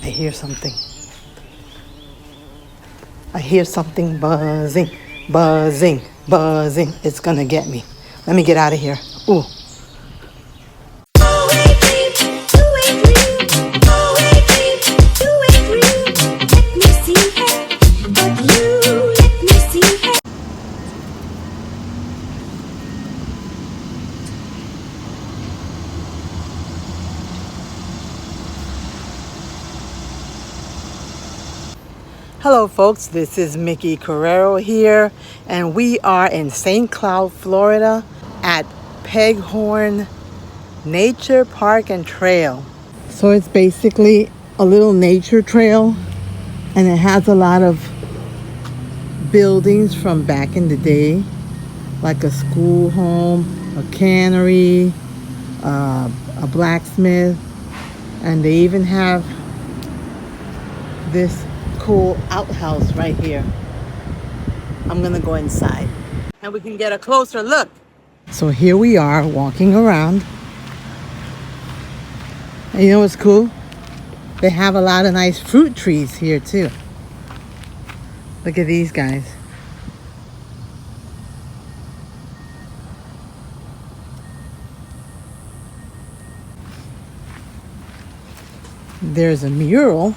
I hear something. I hear something buzzing, buzzing, buzzing. It's gonna get me. Let me get out of here. Ooh. Hello folks, this is Mickey Carrero here, and we are in St. Cloud, Florida at Peghorn Nature Park and Trail. So it's basically a little nature trail, and it has a lot of buildings from back in the day, like a school home, a cannery, a blacksmith, and they even have this cool outhouse right here. I'm gonna go inside and we can get a closer look. So here we are walking around, and you know what's cool? They have a lot of nice fruit trees here too. Look at these guys. There's a mural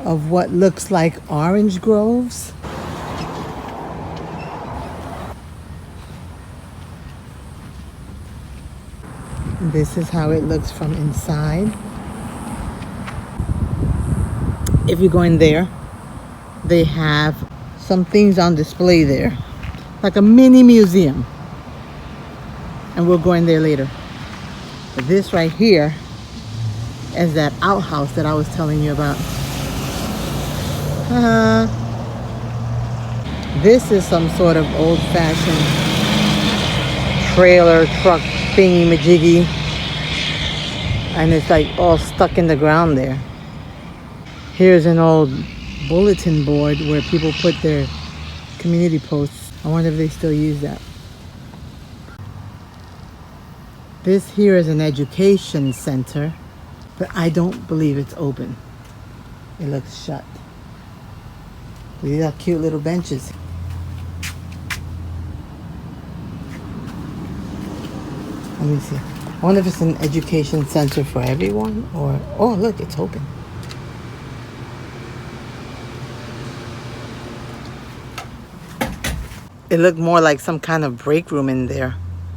of what looks like orange groves. This is how it looks from inside. If you go in there, they have some things on display there, like a mini museum. And we'll go in there later. But this right here is that outhouse that I was telling you about. This is some sort of old-fashioned trailer truck thingy majiggy, and it's like all stuck in the ground there. Here's an old bulletin board where people put their community posts. I wonder if they still use that. This here is an education center, but I don't believe it's open. It looks shut. These are cute little benches. Let me see. I wonder if it's an education center for everyone, or... Oh, look, it's open. It looked more like some kind of break room in there,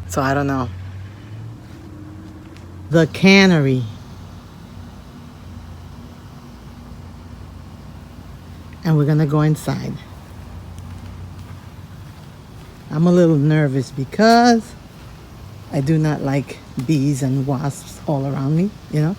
so I don't know. The cannery. And we're gonna go inside. I'm a little nervous because I do not like bees and wasps all around me, you know?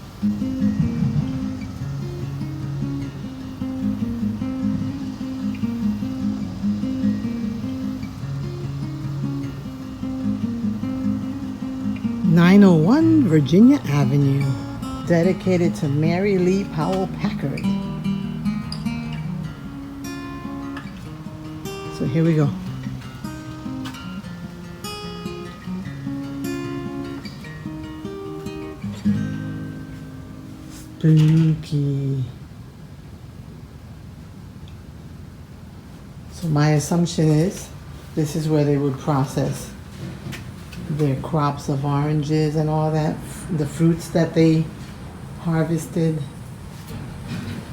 (901) Virginia Avenue, dedicated to Mary Lee Powell Packard. So here we go. Spooky. So my assumption is this is where they would process their crops of oranges and all that, the fruits that they harvested.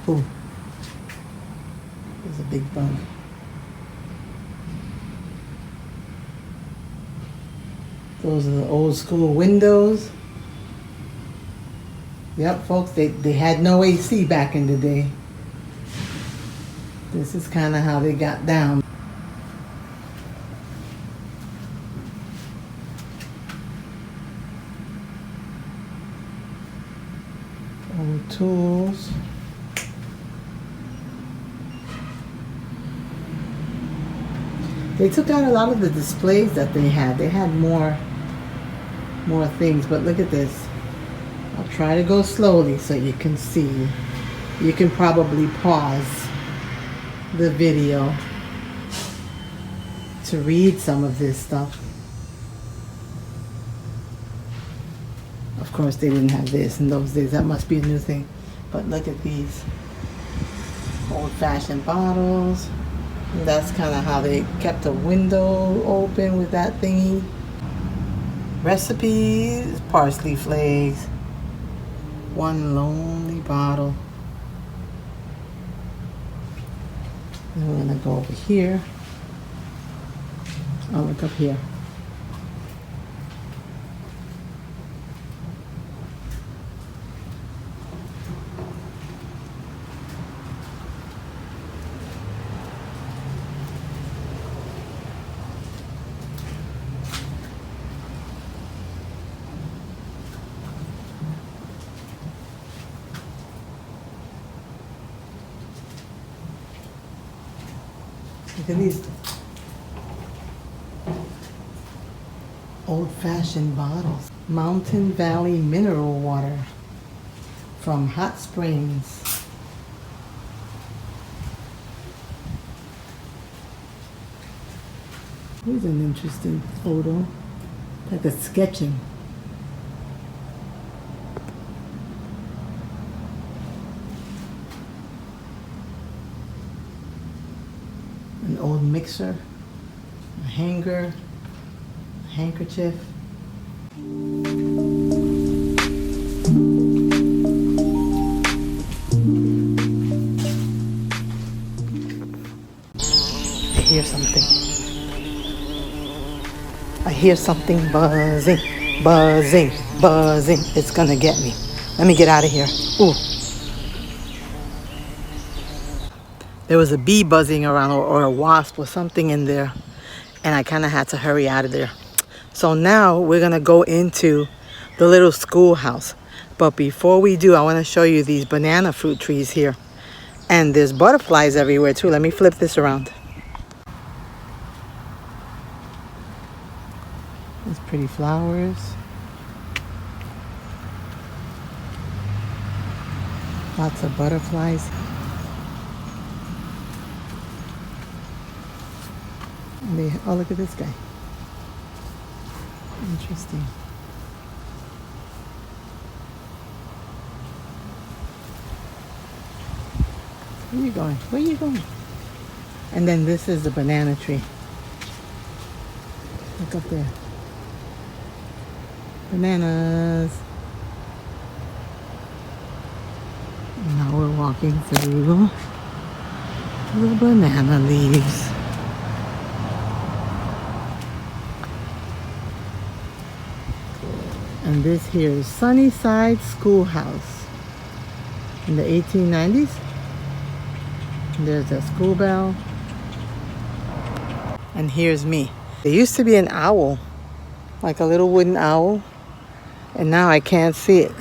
Oh, there's a big bug. Those are the old school windows. Yep, folks, they had no AC back in the day. This is kind of how they got down. Old tools. They took out a lot of the displays that they had. They had more things, but look at this. I'll try to go slowly so you can see. You can probably pause the video to read some of this stuff. A Of course, they didn't have this in those days. That must be a new thing. But look at these old-fashioned bottles. And that's kind of how they kept the window open with that thingy. Recipes, parsley flakes. One lonely bottle. And we're gonna go over here. Oh, look up here. Look at these old-fashioned bottles. Mountain Valley mineral water from hot springs. Here's an interesting photo, like a sketching. An old mixer, a hanger, a handkerchief. I hear something. I hear something buzzing, buzzing, buzzing. It's gonna get me. Let me get out of here. Ooh. There was a bee buzzing around or a wasp or something in there. And I kind of had to hurry out of there. So now we're going to go into the little schoolhouse. But before we do, I want to show you these banana fruit trees here. And there's butterflies everywhere too. Let me flip this around. There's pretty flowers. Lots of butterflies. Oh, look at this guy. Interesting. Where are you going? Where are you going? And then this is the banana tree. Look up there. Bananas. And now we're walking through the banana leaves. And this here is Sunnyside Schoolhouse in the 1890s. And there's a school bell. And here's me. There used to be an owl, like a little wooden owl. And now I can't see it.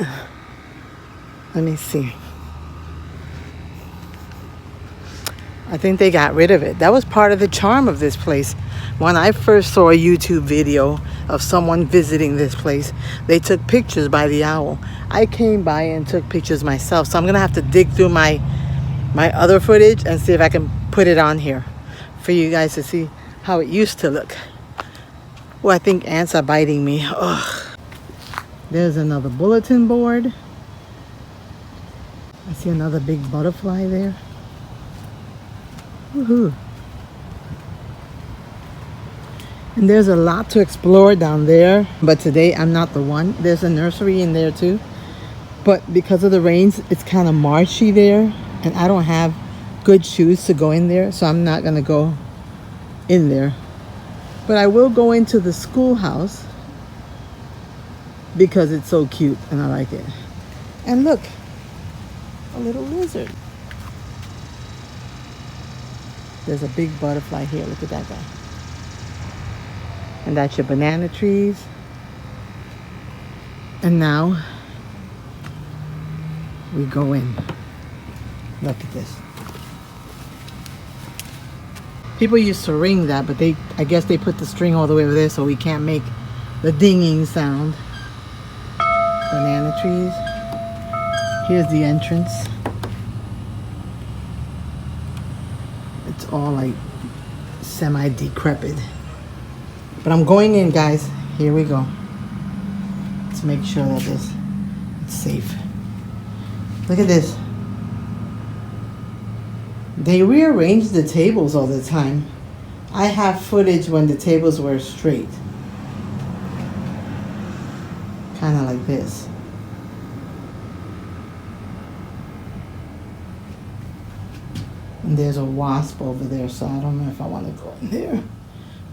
Let me see. I think they got rid of it. That was part of the charm of this place. When I first saw a YouTube video of someone visiting this place, they took pictures by the owl. I came by and took pictures myself, so I'm gonna have to dig through my other footage and see if I can put it on here for you guys to see how it used to look. Oh, I think ants are biting me. Ugh. There's another bulletin board. I see another big butterfly there. Woohoo. And there's a lot to explore down there, but today I'm not the one. There's a nursery in there too, but because of the rains, it's kind of marshy there, and I don't have good shoes to go in there, so I'm not gonna go in there. But I will go into the schoolhouse because it's so cute and I like it. And look, a little lizard. There's a big butterfly here. Look at that guy. And that's your banana trees. And now we go in. Look at this. People used to ring that, but I guess they put the string all the way over there so we can't make the dinging sound. Banana trees. Here's the entrance. It's all like semi-decrepit. But I'm going in, guys. Here we go. Let's make sure that this It's safe. Look at this. They rearrange the tables all the time. I have footage when the tables were straight. Kind of like this. And there's a wasp over there, so I don't know if I want to go in there.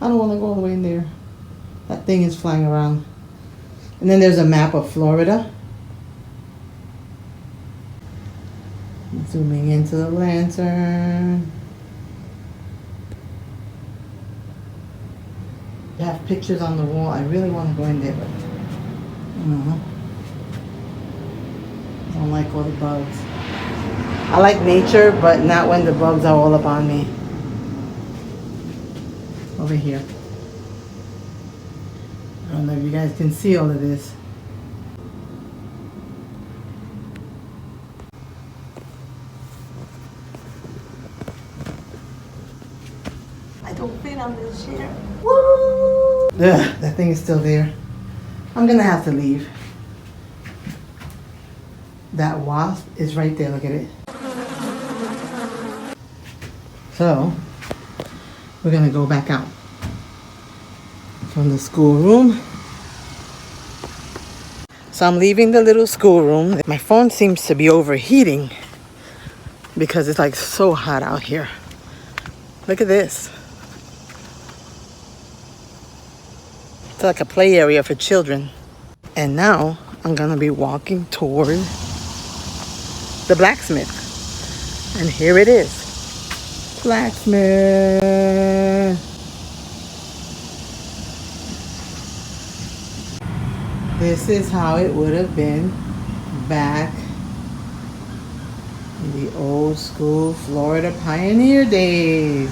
I don't want to go all the way in there. That thing is flying around. And then there's a map of Florida. Zooming into the lantern. They have pictures on the wall. I really want to go in there, but I don't like all the bugs. I like nature, but not when the bugs are all up on me. Over here. I don't know if you guys can see all of this. I don't fit on this chair. Woo! Ugh, that thing is still there. I'm gonna have to leave. That wasp is right there, look at it. So, we're gonna go back out from the schoolroom. So I'm leaving the little schoolroom. My phone seems to be overheating because it's like so hot out here. Look at this. It's like a play area for children. And now I'm gonna be walking toward the blacksmith. And here it is. Blacksmith. This is how it would have been back in the old school Florida pioneer days.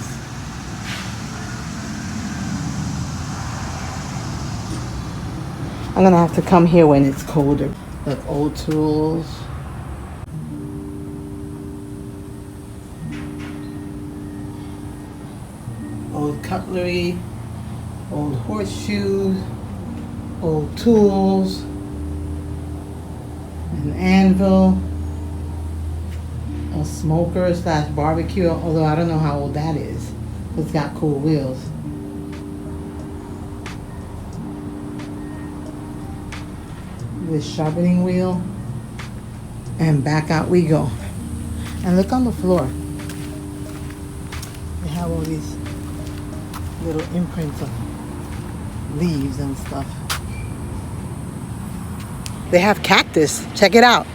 I'm gonna have to come here when it's colder. Look, old tools. Old cutlery, old horseshoes, old tools, an anvil, a smoker slash barbecue, although I don't know how old that is. It's got cool wheels. This sharpening wheel, and back out we go. And look on the floor. They have all these little imprints of leaves and stuff. They have cactus. Check it out.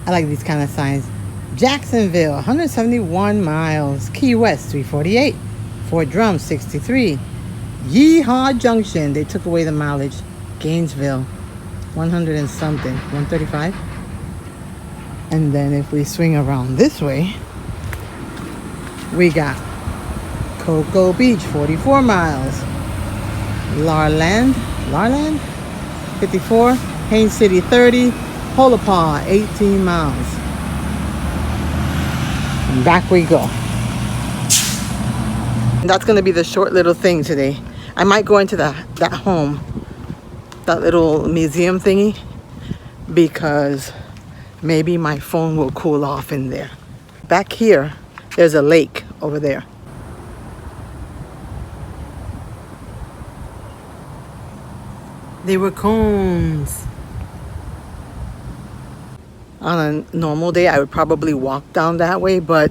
I like these kind of signs. Jacksonville, 171 miles. Key West, 348. Fort Drum, 63. Yeehaw Junction, they took away the mileage. Gainesville, 100 and something, 135. And then if we swing around this way, we got Cocoa Beach, 44 miles. Larland, 54. Haines City, 30. Holopah, 18 miles. And back we go. And that's gonna be the short little thing today. I might go into that home, that little museum thingy, because maybe my phone will cool off in there. Back here, there's a lake over there. They were cones. On a normal day, I would probably walk down that way, but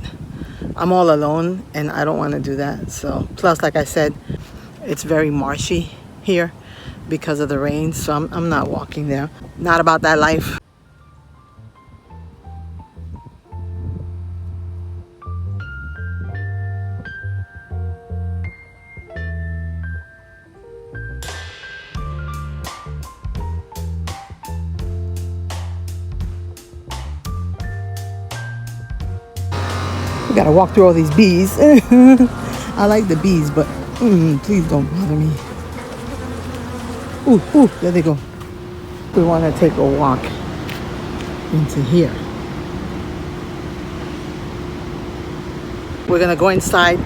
I'm all alone and I don't want to do that. So, plus, like I said, it's very marshy here because of the rain, so I'm not walking there. Not about that life. We gotta walk through all these bees. I like the bees, but please don't bother me. Ooh, there they go. We want to take a walk into here. We're gonna go inside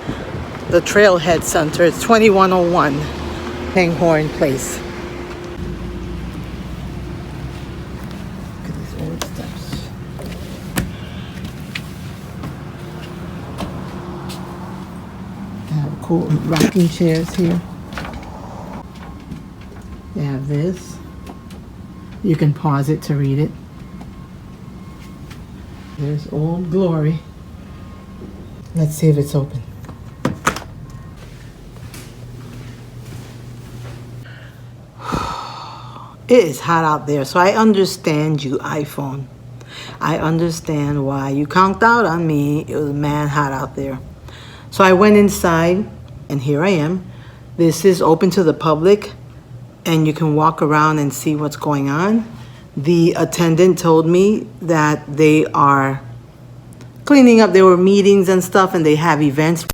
the Trailhead Center. It's 2101 Peghorn Place. Look at these old steps. They have cool rocking chairs here. They have this. You can pause it to read it. There's Old Glory. Let's see if it's open. It is hot out there, so I understand you, iPhone. I understand why you conked out on me. It was man hot out there. So I went inside, and here I am. This is open to the public, and you can walk around and see what's going on. The attendant told me that they are cleaning up. There were meetings and stuff, and they have events.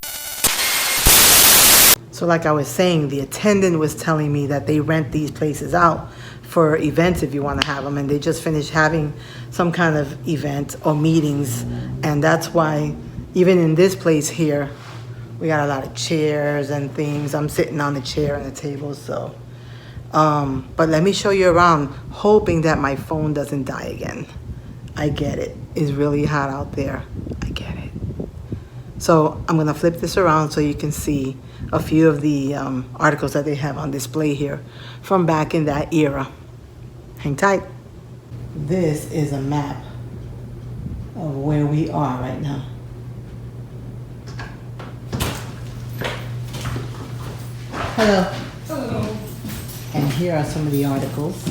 So like I was saying, the attendant was telling me that they rent these places out for events if you want to have them, and they just finished having some kind of event or meetings, and that's why even in this place here, we got a lot of chairs and things. I'm sitting on the chair and the table, so. But let me show you around, hoping that my phone doesn't die again. I get it. It's really hot out there. I get it. So I'm gonna flip this around so you can see a few of the articles that they have on display here from back in that era. Hang tight. This is a map of where we are right now. Hello. Hello. And here are some of the articles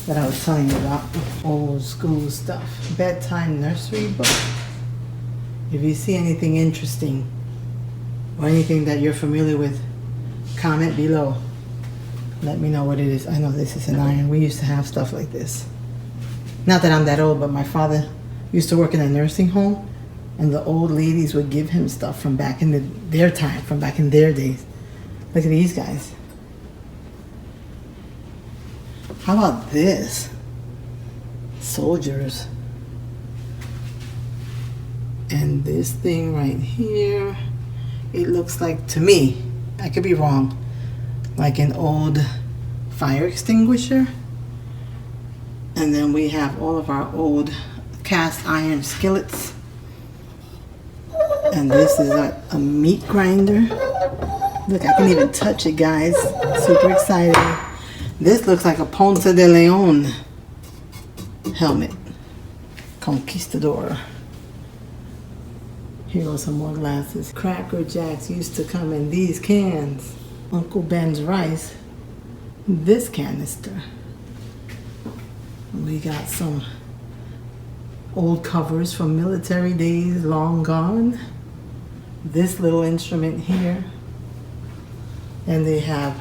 that I was telling you about. Old school stuff. Bedtime nursery book. If you see anything interesting or anything that you're familiar with, comment below. Let me know what it is. I know this is an iron. We used to have stuff like this. Not that I'm that old, but my father used to work in a nursing home, and the old ladies would give him stuff from back in their time, from back in their days. Look at these guys. How about this? Soldiers. And this thing right here, it looks like, to me, I could be wrong, like an old fire extinguisher. And then we have all of our old cast iron skillets. And this is a meat grinder. Look, I can even touch it, guys. Super excited. This looks like a Ponce de Leon helmet. Conquistador. Here are some more glasses. Cracker Jacks used to come in these cans. Uncle Ben's rice. This canister. We got some old covers from military days long gone. This little instrument here. And they have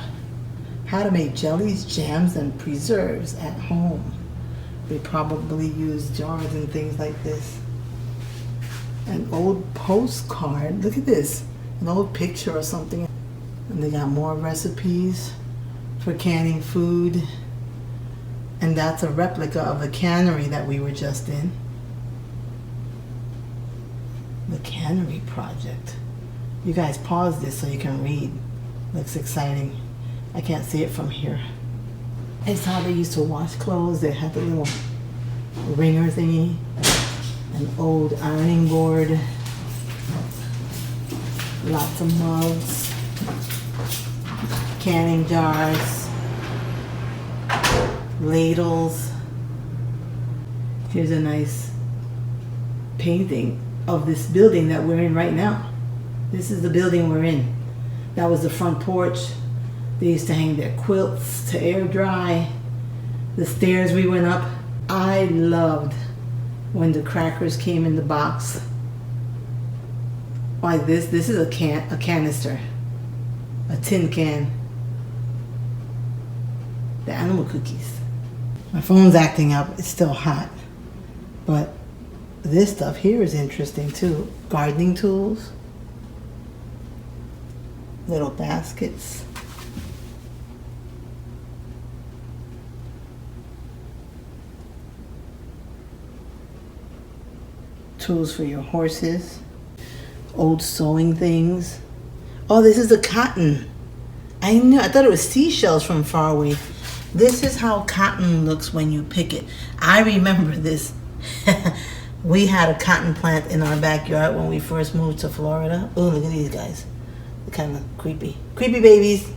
how to make jellies, jams, and preserves at home. They probably use jars and things like this. An old postcard. Look at this. An old picture or something. And they got more recipes for canning food. And that's a replica of the cannery that we were just in. The Cannery Project. You guys pause this so you can read. Looks exciting. I can't see it from here. It's how they used to wash clothes. They had the little wringer thingy. An old ironing board. Lots of mugs. Canning jars. Ladles. Here's a nice painting of this building that we're in right now. This is the building we're in. That was the front porch. They used to hang their quilts to air dry. The stairs we went up. I loved when the crackers came in the box. Like this. This is a canister. A tin can. The animal cookies. My phone's acting up. It's still hot. But this stuff here is interesting too. Gardening tools. Little baskets. Tools for your horses. old sewing things. Oh, this is the cotton. I thought it was seashells from far away. This is how cotton looks when you pick it. I remember this. We had a cotton plant in our backyard when we first moved to Florida. Oh, look at these guys. They're kind of creepy. Creepy babies.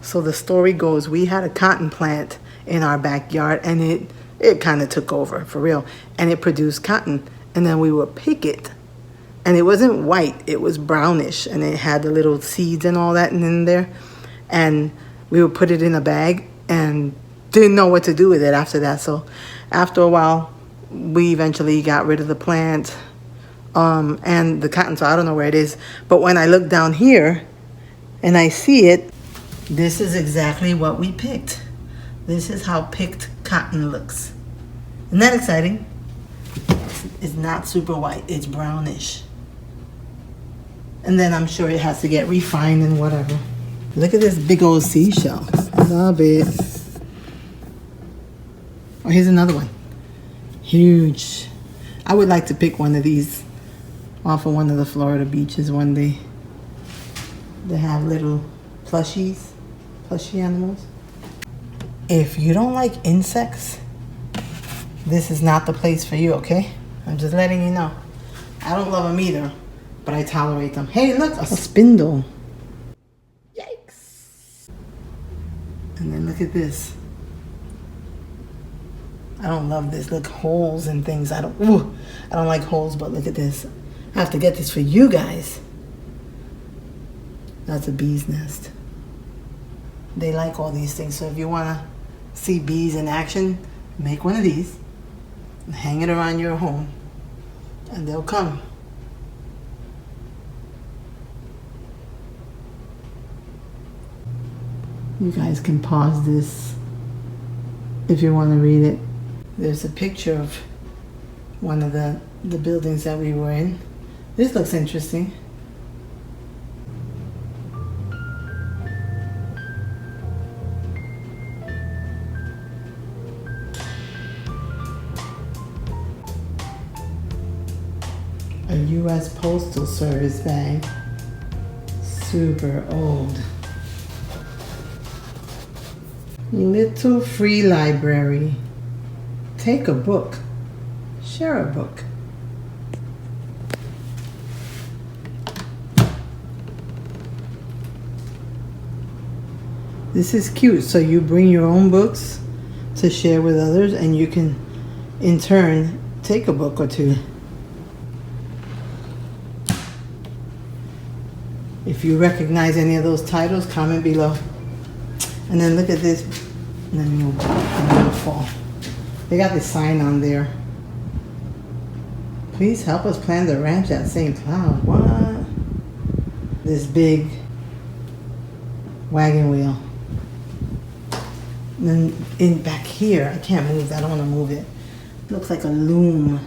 So the story goes, we had a cotton plant in our backyard, and it kind of took over, for real. And it produced cotton. And then we would pick it. And it wasn't white. It was brownish. And it had the little seeds and all that in there. And we would put it in a bag and didn't know what to do with it after that. So after a while, we eventually got rid of the plant and the cotton. So I don't know where it is. But when I look down here and I see it, this is exactly what we picked. This is how picked cotton looks. Isn't that exciting? It's not super white. It's brownish. And then I'm sure it has to get refined and whatever. Look at this big old seashell. Love it. Oh, here's another one. Huge. I would like to pick one of these off of one of the Florida beaches one day. They have little plushy animals. If you don't like insects, this is not the place for you, okay? I'm just letting you know. I don't love them either, but I tolerate them. Hey, look, a spindle. Yikes. And then look at this. I don't love this. Look, holes and things. I don't like holes, but look at this. I have to get this for you guys. That's a bee's nest. They like all these things. So if you want to see bees in action, make one of these and hang it around your home, and they'll come. You guys can pause this if you want to read it. There's a picture of one of the buildings that we were in. This looks interesting. A U.S. Postal Service bag. Super old. Little free library. Take a book. Share a book. This is cute. So you bring your own books to share with others, and you can, in turn, take a book or two. If you recognize any of those titles, comment below. And then look at this. And then you'll fall. They got this sign on there. Please help us plan the ranch at St. Cloud. What? This big wagon wheel. And then in back here, I can't move that. I don't want to move it. Looks like a loom.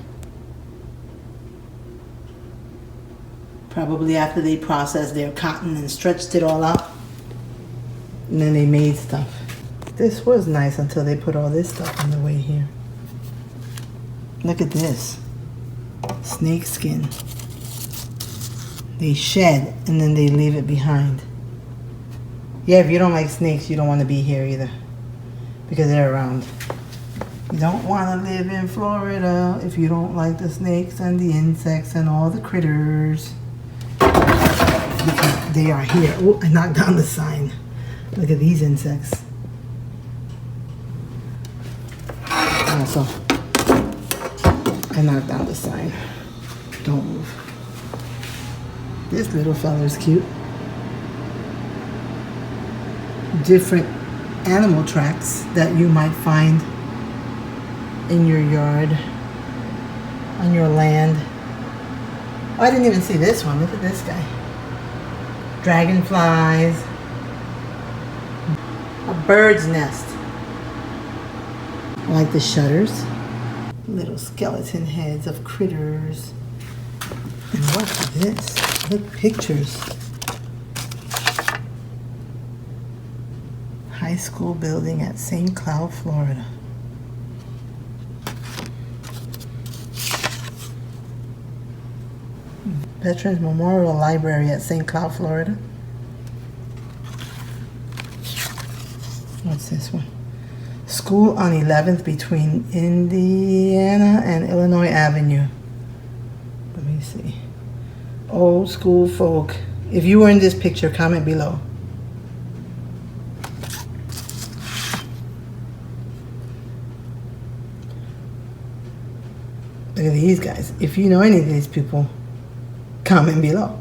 Probably after they processed their cotton and stretched it all out. And then they made stuff. This was nice until they put all this stuff in the way here. Look at this. Snake skin. They shed and then they leave it behind. Yeah, if you don't like snakes, you don't want to be here either. Because they're around. You don't want to live in Florida if you don't like the snakes and the insects and all the critters. Because they are here. Oh, I knocked down the sign. Look at these insects. Also, I knocked down the sign. Don't move. This little fella's cute. Different animal tracks that you might find in your yard, on your land. Oh, I didn't even see this one. Look at this guy. Dragonflies. A bird's nest. I like the shutters. Little skeleton heads of critters. And what's this? Look, pictures. High school building at St. Cloud, Florida. Veterans Memorial Library at St. Cloud, Florida. What's this one? School on 11th between Indiana and Illinois Avenue. Let me see. Old school folk. If you were in this picture, comment below. Look at these guys. If you know any of these people, comment below.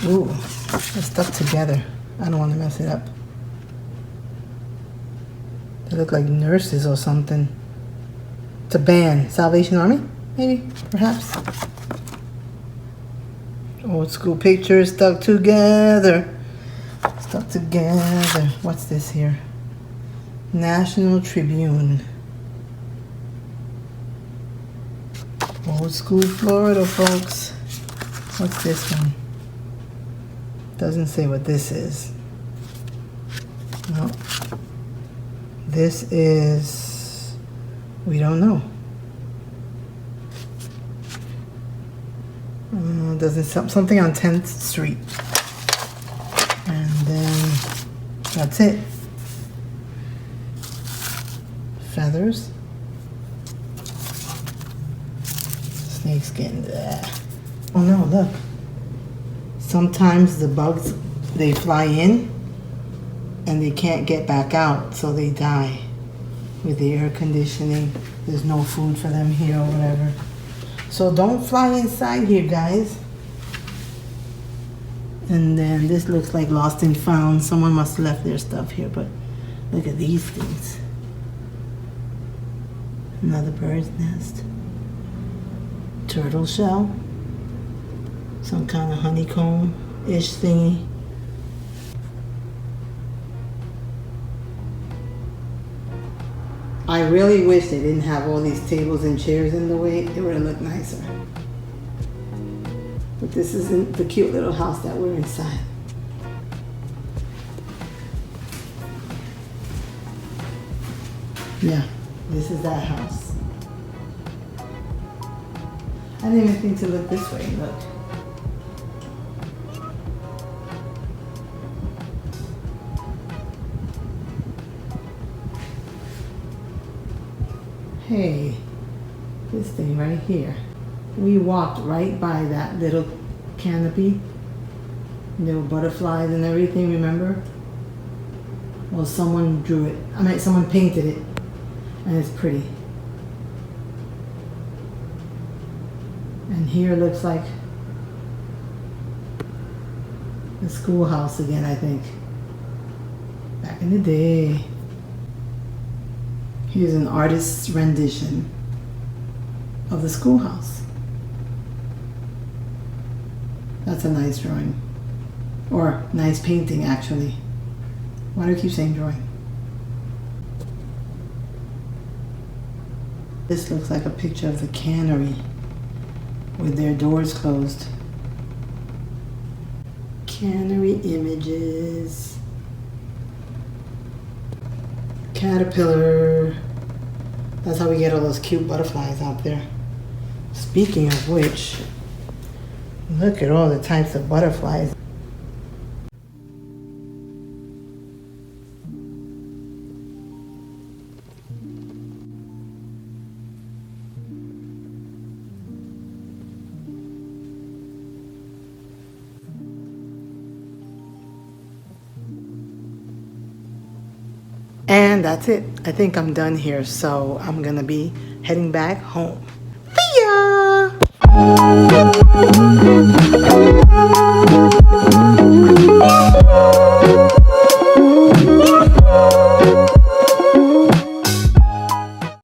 Ooh, they're stuck together. I don't want to mess it up. They look like nurses or something. It's a band. Salvation Army? Maybe? Perhaps. Old school pictures stuck together. Stuck together. What's this here? National Tribune. Old school Florida, folks. What's this one? Doesn't say what this is. No. This is, we don't know. Doesn't something on 10th Street. And then that's it. Feathers. Snakeskin. Oh no, look. Sometimes the bugs, they fly in and they can't get back out, so they die with the air conditioning. There's no food for them here or whatever. So don't fly inside here, guys. And then this looks like lost and found. Someone must have left their stuff here, but look at these things. Another bird's nest. Turtle shell. Some kind of honeycomb-ish thingy. I really wish they didn't have all these tables and chairs in the way. It would have looked nicer. But this isn't the cute little house that we're inside. Yeah, this is that house. I didn't even think to look this way. Look. Hey, this thing right here. We walked right by that little canopy. Little butterflies and everything, remember? Well, someone drew it. I mean, someone painted it. And it's pretty. And here looks like the schoolhouse again, I think. Back in the day. Here's an artist's rendition of the schoolhouse. That's a nice drawing. Or nice painting, actually. Why do I keep saying drawing? This looks like a picture of the cannery with their doors closed. Cannery images. Caterpillar. That's how we get all those cute butterflies out there. Speaking of which, look at all the types of butterflies. And that's it. I think I'm done here, so I'm gonna be heading back home. See ya!